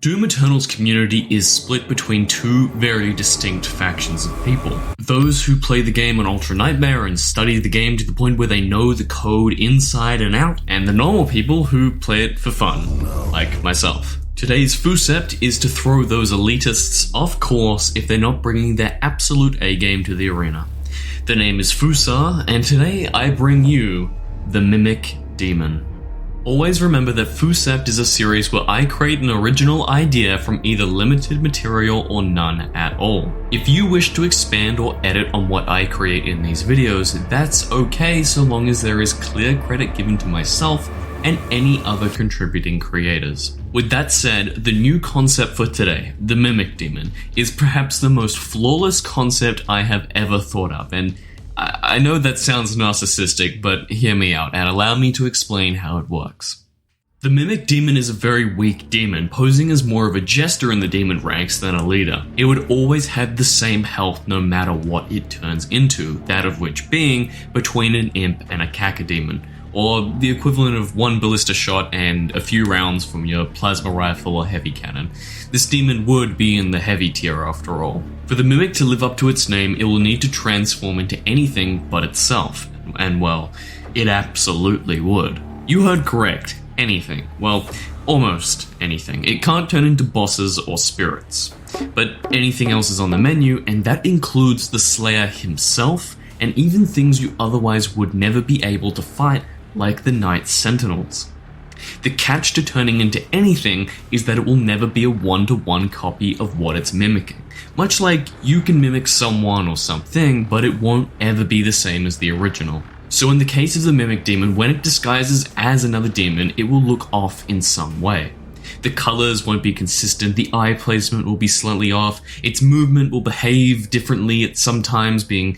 Doom Eternal's community is split between two very distinct factions of people. Those who play the game on Ultra Nightmare and study the game to the point where they know the code inside and out, and the normal people who play it for fun, like myself. Today's FooCept is to throw those elitists off course if they're not bringing their absolute A-game to the arena. The name is FooSarr, and today I bring you the Mimic Demon. Always remember that FooCept is a series where I create an original idea from either limited material or none at all. If you wish to expand or edit on what I create in these videos, that's okay so long as there is clear credit given to myself and any other contributing creators. With that said, the new concept for today, the Mimic Demon, is perhaps the most flawless concept I have ever thought up, and I know that sounds narcissistic, but hear me out and allow me to explain how it works. The Mimic Demon is a very weak demon, posing as more of a jester in the demon ranks than a leader. It would always have the same health no matter what it turns into, that of which being between an imp and a cacodemon, or the equivalent of one ballista shot and a few rounds from your plasma rifle or heavy cannon. This demon would be in the heavy tier after all. For the Mimic to live up to its name, it will need to transform into anything but itself. And well, it absolutely would. You heard correct. Anything. Well, almost anything. It can't turn into bosses or spirits. But anything else is on the menu, and that includes the Slayer himself, and even things you otherwise would never be able to fight, like the Night Sentinels. The catch to turning into anything is that it will never be a one-to-one copy of what it's mimicking. Much like you can mimic someone or something, but it won't ever be the same as the original. So in the case of the Mimic Demon, when it disguises as another demon, it will look off in some way. The colors won't be consistent, the eye placement will be slightly off, its movement will behave differently at sometimes being,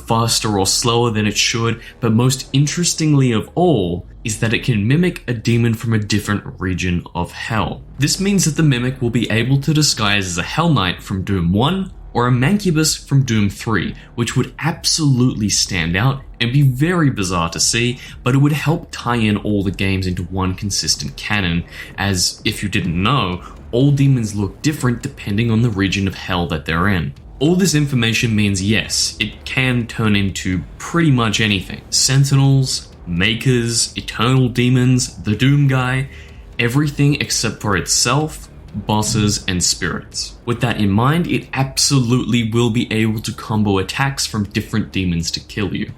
faster or slower than it should, but most interestingly of all is that it can mimic a demon from a different region of hell. This means that the Mimic will be able to disguise as a Hell Knight from Doom 1 or a Mancubus from Doom 3, which would absolutely stand out and be very bizarre to see, but it would help tie in all the games into one consistent canon, as, if you didn't know, all demons look different depending on the region of hell that they're in. All this information means yes, it can turn into pretty much anything. Sentinels, maykrs, eternal demons, the Doom guy, everything except for itself, bosses, and spirits. With that in mind, it absolutely will be able to combo attacks from different demons to kill you.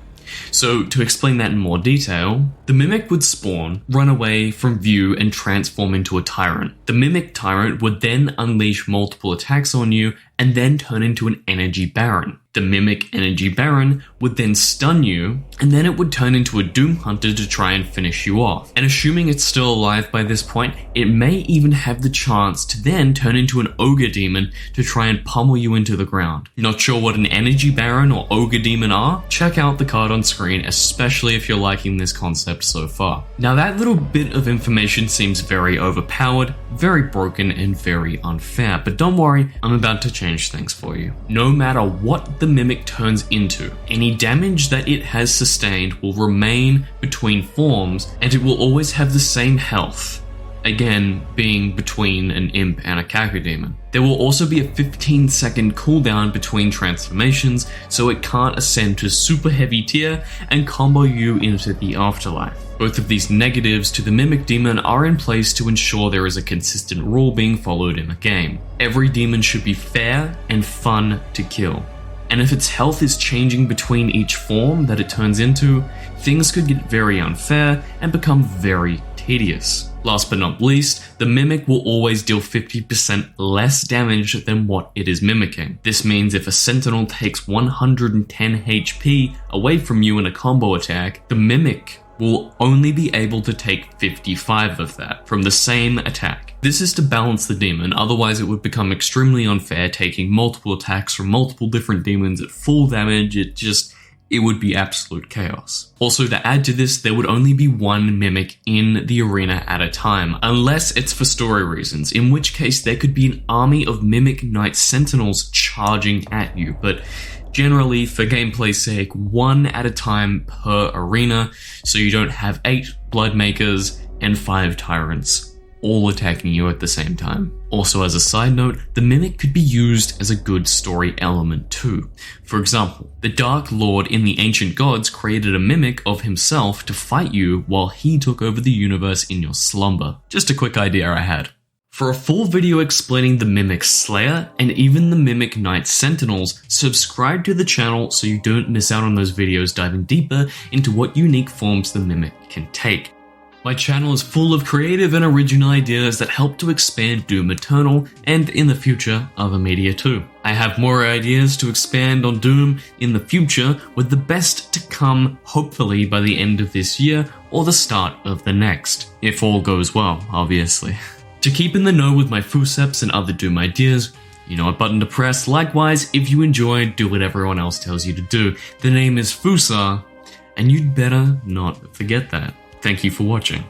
So, to explain that in more detail, the Mimic would spawn, run away from view, and transform into a Tyrant. The Mimic Tyrant would then unleash multiple attacks on you, and then turn into an Energy Baron. The Mimic Energy Baron would then stun you, and then it would turn into a Doom Hunter to try and finish you off. And assuming it's still alive by this point, it may even have the chance to then turn into an Ogre Demon to try and pummel you into the ground. Not sure what an Energy Baron or Ogre Demon are? Check out the card on screen, especially if you're liking this concept so far. Now that little bit of information seems very overpowered, very broken, and very unfair, but don't worry, I'm about to change things for you. No matter what the Mimic turns into, any damage that it has sustained will remain between forms, and it will always have the same health, again being between an imp and a cacodemon. There will also be a 15-second cooldown between transformations, so it can't ascend to super heavy tier and combo you into the afterlife. Both of these negatives to the Mimic Demon are in place to ensure there is a consistent rule being followed in the game. Every demon should be fair and fun to kill. And if its health is changing between each form that it turns into, things could get very unfair and become very tedious. Last but not least, the Mimic will always deal 50% less damage than what it is mimicking. This means if a Sentinel takes 110 HP away from you in a combo attack, the Mimic will only be able to take 55 of that from the same attack. This is to balance the demon, otherwise it would become extremely unfair taking multiple attacks from multiple different demons at full damage. It would be absolute chaos. Also, to add to this, there would only be one Mimic in the arena at a time, unless it's for story reasons, in which case there could be an army of Mimic Knight Sentinels charging at you, but generally, for gameplay's sake, one at a time per arena, so you don't have 8 Blood Makers and 5 Tyrants all attacking you at the same time. Also, as a side note, the Mimic could be used as a good story element too. For example, the Dark Lord in the Ancient Gods created a mimic of himself to fight you while he took over the universe in your slumber. Just a quick idea I had. For a full video explaining the Mimic Slayer and even the Mimic Knight Sentinels, subscribe to the channel so you don't miss out on those videos diving deeper into what unique forms the Mimic can take. My channel is full of creative and original ideas that help to expand Doom Eternal and, in the future, other media too. I have more ideas to expand on Doom in the future, with the best to come hopefully by the end of this year or the start of the next, if all goes well, obviously. To keep in the know with my FooCepts and other Doom ideas, you know what button to press. Likewise, if you enjoyed, do what everyone else tells you to do. The name is FooSarr, and you'd better not forget that. Thank you for watching.